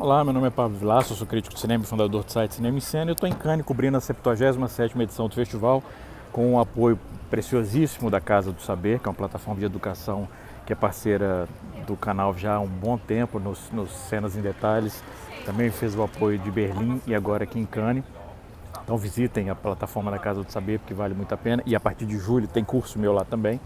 Olá, meu nome é Pablo Vilaça, sou crítico de cinema e fundador do site Cinema em Cena. Eu estou em Cannes cobrindo a 77ª edição do festival com o apoio preciosíssimo da Casa do Saber, que é uma plataforma de educação que é parceira do canal já há um bom tempo nos Cenas em Detalhes. Também fez o apoio de Berlim e agora aqui em Cannes. Então visitem a plataforma da Casa do Saber, porque vale muito a pena. E a partir de julho tem curso meu lá também.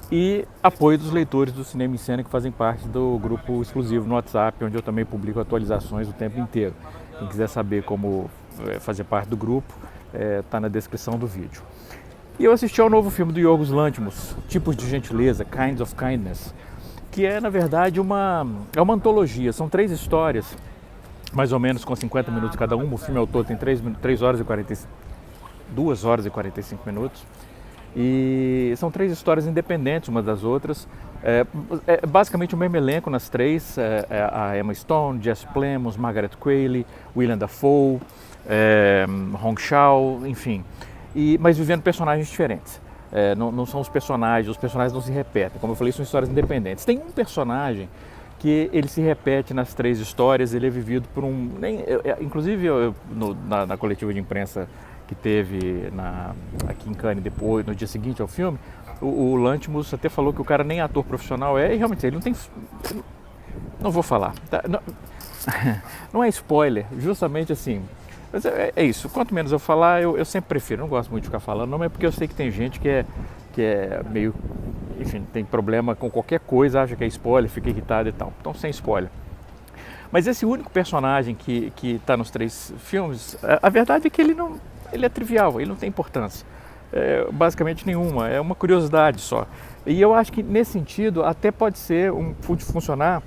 E apoio dos leitores do Cinema em Cena, que fazem parte do grupo exclusivo no WhatsApp, onde eu também publico atualizações o tempo inteiro. Quem quiser saber como fazer parte do grupo, está na descrição do vídeo. E eu assisti ao novo filme do Yorgos Lanthimos, Tipos de Gentileza, Kinds of Kindness, que é, na verdade, uma antologia. São 3 histórias, mais ou menos com 50 minutos cada uma. O filme ao todo tem 2 horas e 45 minutos. E são 3 histórias independentes umas das outras. Basicamente o mesmo elenco nas 3. A Emma Stone, Jess Plemons, Margaret Qualley, Willem Dafoe, Hong Chau, enfim. Mas vivendo personagens diferentes. Não são os personagens não se repetem. Como eu falei, são histórias independentes. Tem um personagem que ele se repete nas 3 histórias, ele é vivido por um... Inclusive na coletiva de imprensa que teve aqui em Cannes depois, no dia seguinte ao filme, o Lanthimos até falou que o cara nem ator profissional e realmente ele não tem... Não vou falar, tá? Não é spoiler, justamente assim, mas é isso, quanto menos eu falar, eu sempre prefiro, não gosto muito de ficar falando, não é porque eu sei que tem gente que é meio, enfim, tem problema com qualquer coisa, acha que é spoiler, fica irritado e tal, então sem spoiler. Mas esse único personagem que está nos 3 filmes, a verdade é que ele é trivial, ele não tem importância, basicamente nenhuma, é uma curiosidade só. E eu acho que nesse sentido até pode funcionar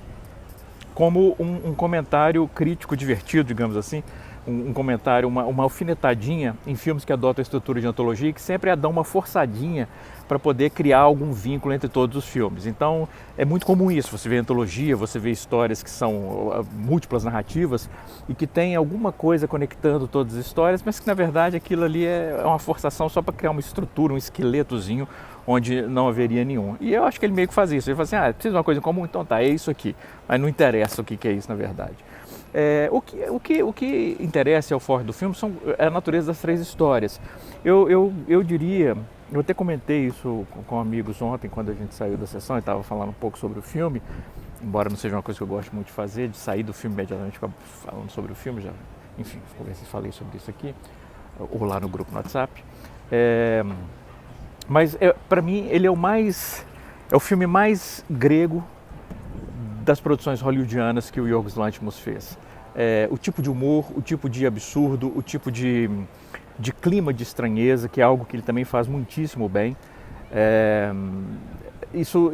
como um comentário crítico divertido, digamos assim, um comentário, uma alfinetadinha em filmes que adotam a estrutura de antologia e que sempre dão uma forçadinha para poder criar algum vínculo entre todos os filmes. Então é muito comum isso, você vê antologia, você vê histórias que são múltiplas narrativas e que tem alguma coisa conectando todas as histórias, mas que na verdade aquilo ali é uma forçação só para criar uma estrutura, um esqueletozinho onde não haveria nenhum. E eu acho que ele meio que faz isso, ele fala assim, precisa de uma coisa em comum, então tá, é isso aqui, mas não interessa o que é isso na verdade. O que interessa ao forte do filme é a natureza das 3 histórias. Eu diria, eu até comentei isso com amigos ontem, quando a gente saiu da sessão e estava falando um pouco sobre o filme, embora não seja uma coisa que eu gosto muito de fazer, de sair do filme imediatamente falando sobre o filme, já, enfim, falei sobre isso aqui, ou lá no grupo no WhatsApp. Mas para mim ele é o filme mais grego das produções hollywoodianas que o Yorgos Lanthimos fez. O tipo de humor, o tipo de absurdo, o tipo de clima de estranheza, que é algo que ele também faz muitíssimo bem. Isso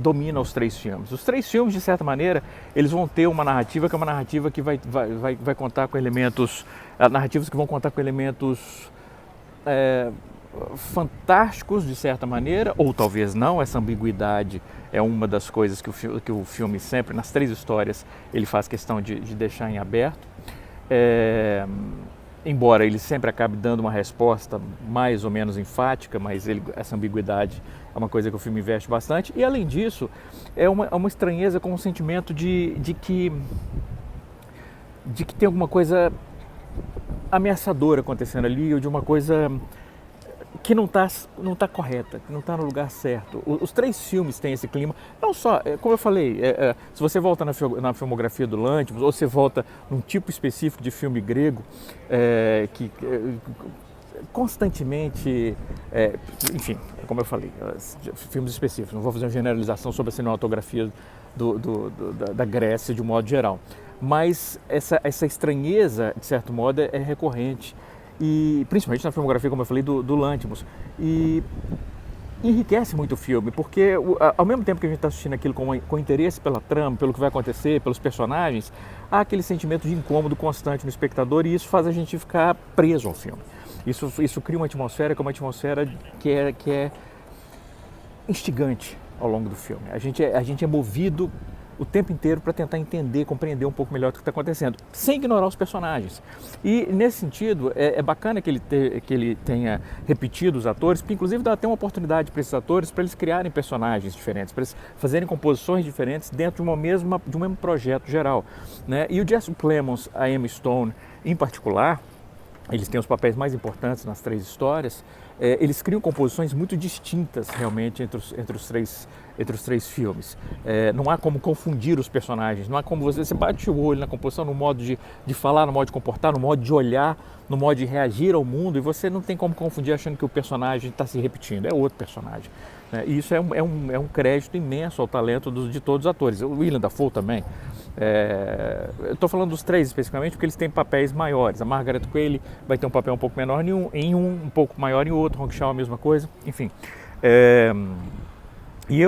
domina os 3 filmes. Os 3 filmes, de certa maneira, eles vão ter uma narrativa que é uma narrativa que vai contar com elementos... narrativas que vão contar com elementos fantásticos, de certa maneira, ou talvez não. Essa ambiguidade é uma das coisas que o filme sempre, nas 3 histórias, ele faz questão de deixar em aberto. Embora ele sempre acabe dando uma resposta mais ou menos enfática, mas essa ambiguidade é uma coisa que o filme investe bastante. E além disso, é uma estranheza com um sentimento de que tem alguma coisa ameaçadora acontecendo ali, ou de uma coisa que não tá correta, que não está no lugar certo. Os 3 filmes têm esse clima, não só, como eu falei, se você volta na filmografia do Lanthimos, ou você volta num tipo específico de filme grego, que constantemente, enfim, como eu falei, filmes específicos, não vou fazer uma generalização sobre a cinematografia da Grécia de um modo geral, mas essa estranheza, de certo modo, é recorrente. E principalmente na filmografia, como eu falei, do Lanthimos, e enriquece muito o filme, porque ao mesmo tempo que a gente está assistindo aquilo com interesse pela trama, pelo que vai acontecer, pelos personagens, há aquele sentimento de incômodo constante no espectador, e isso faz a gente ficar preso ao filme. Isso cria uma atmosfera que é uma atmosfera que é instigante ao longo do filme. A gente é movido o tempo inteiro para tentar entender, compreender um pouco melhor o que está acontecendo, sem ignorar os personagens. E nesse sentido, é bacana que ele tenha repetido os atores, porque inclusive dá até uma oportunidade para esses atores, para eles criarem personagens diferentes, para eles fazerem composições diferentes dentro de um mesmo projeto geral, né? E o Jesse Plemons, a Emma Stone em particular, eles têm os papéis mais importantes nas 3 histórias. Eles criam composições muito distintas realmente entre os três filmes. Não há como confundir os personagens, não há como você bate o olho na composição, no modo de falar, no modo de comportar, no modo de olhar, no modo de reagir ao mundo, e você não tem como confundir achando que o personagem está se repetindo, é outro personagem. E isso é um crédito imenso ao talento de todos os atores. O Willem Dafoe também. Eu estou falando dos 3 especificamente porque eles têm papéis maiores. A Margaret Qualley vai ter um papel um pouco menor em um pouco maior em outro. Hong Chau a mesma coisa, enfim. E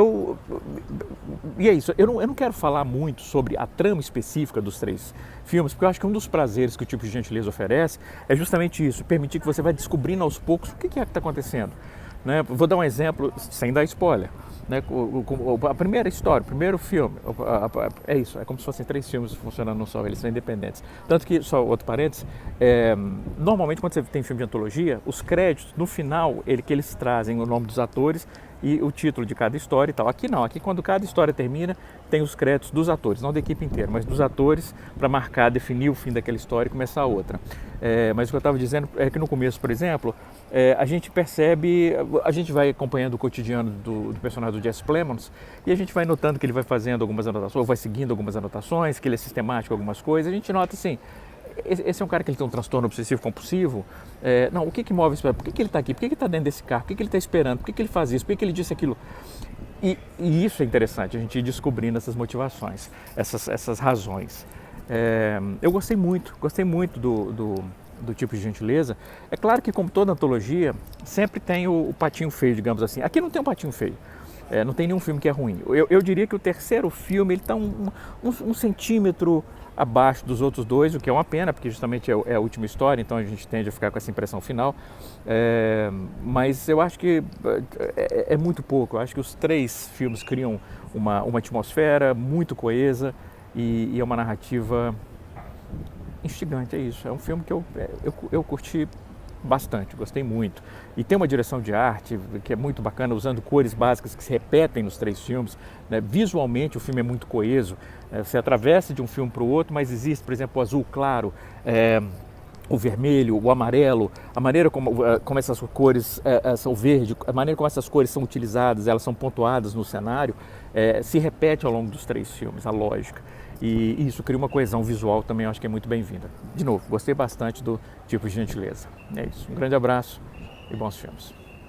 é isso, eu não quero falar muito sobre a trama específica dos 3 filmes, porque eu acho que um dos prazeres que o Tipo de Gentileza oferece é justamente isso, permitir que você vá descobrindo aos poucos o que é que está acontecendo. Né? Vou dar um exemplo, sem dar spoiler. Né? A primeira história, o primeiro filme, é isso, é como se fossem 3 filmes funcionando num só, eles são independentes. Tanto que, só outro parênteses, normalmente quando você tem filme de antologia, os créditos, no final, que eles trazem o nome dos atores e o título de cada história e tal. Aqui não, aqui quando cada história termina, tem os créditos dos atores, não da equipe inteira, mas dos atores para marcar, definir o fim daquela história e começar a outra. Mas o que eu estava dizendo é que no começo, por exemplo, a gente percebe, a gente vai acompanhando o cotidiano do personagem do Jesse Plemons e a gente vai notando que ele vai fazendo algumas anotações, ou vai seguindo algumas anotações, que ele é sistemático em algumas coisas, a gente nota assim, esse é um cara que ele tem um transtorno obsessivo compulsivo. O que move isso? Por que ele está aqui? Por que ele está dentro desse carro? Por que ele está esperando? Por que ele faz isso? Por que ele disse aquilo? E isso é interessante, a gente ir descobrindo essas motivações, essas razões. Eu gostei muito do Tipo de Gentileza. É claro que, como toda antologia, sempre tem o patinho feio, digamos assim. Aqui não tem um patinho feio. Não tem nenhum filme que é ruim. Eu diria que o terceiro filme está um centímetro abaixo dos outros 2, o que é uma pena, porque justamente é a última história, então a gente tende a ficar com essa impressão final. Mas eu acho que é muito pouco. Eu acho que os 3 filmes criam uma atmosfera muito coesa e é uma narrativa instigante, é isso. É um filme que eu curti bastante, gostei muito. E tem uma direção de arte que é muito bacana, usando cores básicas que se repetem nos 3 filmes. Né? Visualmente o filme é muito coeso, você atravessa de um filme para o outro, mas existe, por exemplo, o azul claro, o vermelho, o amarelo, a maneira como essas cores, o verde, a maneira como essas cores são utilizadas, elas são pontuadas no cenário, se repete ao longo dos 3 filmes, a lógica. E isso cria uma coesão visual também, eu acho que é muito bem-vinda. De novo, gostei bastante do Tipo de Gentileza. É isso. Um grande abraço e bons filmes.